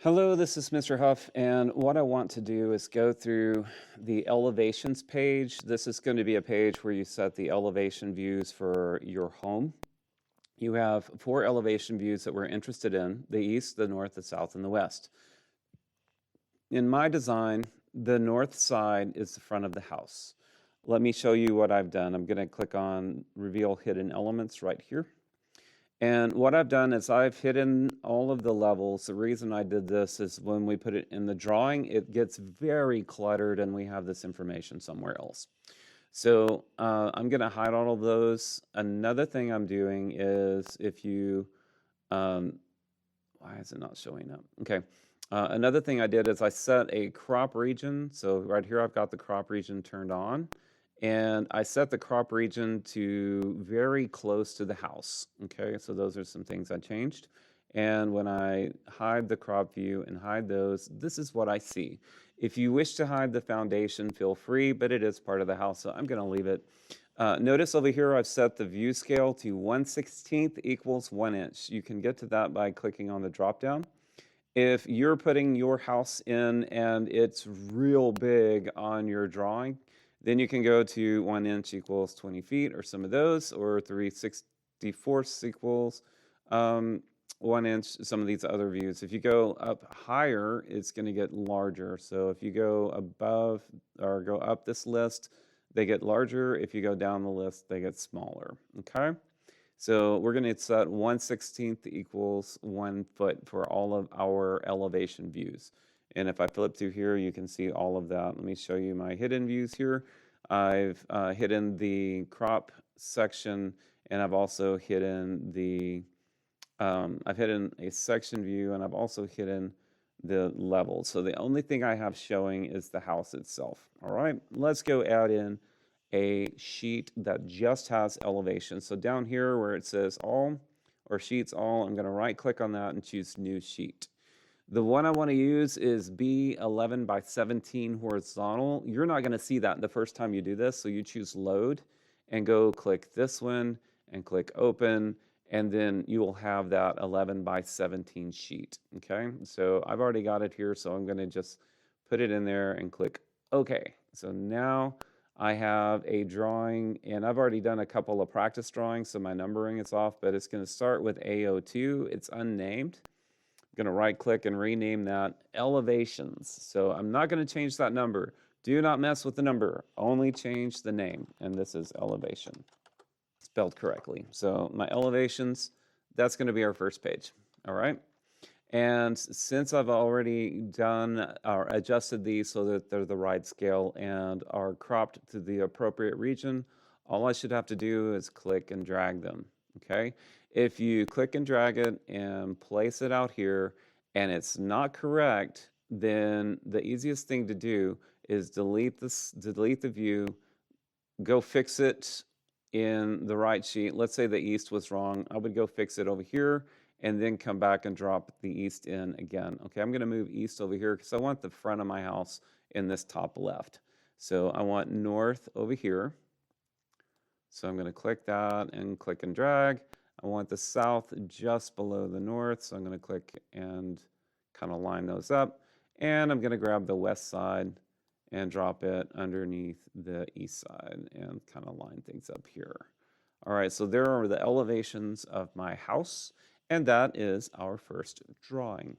Hello, this is Mr. Huff, and what I want to do is go through the elevations page. This is going to be a page where you set the elevation views for your home. You have 4 elevation views that we're interested in: the east, the north, the south, and the west. In my design, the north side is the front of the house. Let me show you what I've done. I'm going to click on Reveal Hidden Elements right here. And what I've done is I've hidden all of the levels. The reason I did this is when we put it in the drawing, it gets very cluttered and we have this information somewhere else. So I'm going to hide all of those. Another thing I'm doing is if you, why is it not showing up? Okay. Another thing I did is I set a crop region. So right here, I've got the crop region turned on. And I set the crop region to very close to the house. Okay, so those are some things I changed. And when I hide the crop view and hide those, this is what I see. If you wish to hide the foundation, feel free, but it is part of the house, so I'm going to leave it. Notice over here I've set the view scale to 1/16 equals 1 inch. You can get to that by clicking on the drop down. If you're putting your house in and it's real big on your drawing, then you can go to 1 inch equals 20 feet or some of those, or 3/64 equals 1 inch, some of these other views. If you go up higher, it's going to get larger. So if you go above or go up this list, they get larger. If you go down the list, they get smaller. Okay. So we're going to set 1/16 equals 1 foot for all of our elevation views. And if I flip through here, you can see all of that. Let me show you my hidden views here. I've hidden the crop section, and I've also hidden the, I've hidden a section view, and I've also hidden the level. So the only thing I have showing is the house itself. All right, let's go add in a sheet that just has elevation. So down here where it says all or sheets all, I'm going to right click on that and choose new sheet. The one I want to use is B11 by 17 horizontal. You're not going to see that the first time you do this, so you choose load and go click this one and click open, and then you will have that 11 by 17 sheet. Okay, so I've already got it here, so I'm going to just put it in there and click OK. So now I have a drawing, and I've already done a couple of practice drawings, so my numbering is off, but it's going to start with AO2. It's unnamed. I'm going to right click and rename that elevations. So I'm not going to change that number. Do not mess with the number, only change the name. And this is elevation, spelled correctly. So my elevations, that's going to be our first page. All right. And since I've already done or adjusted these so that they're the right scale and are cropped to the appropriate region, all I should have to do is click and drag them. Okay. If you click and drag it and place it out here and it's not correct, then the easiest thing to do is delete the view, go fix it in the right sheet. Let's say the east was wrong. I would go fix it over here and then come back and drop the east in again. Okay, I'm going to move east over here because I want the front of my house in this top left. So I want north over here. So I'm going to click that and click and drag. I want the south just below the north, so I'm going to click and kind of line those up. And I'm going to grab the west side and drop it underneath the east side and kind of line things up here. All right, so there are the elevations of my house, and that is our first drawing.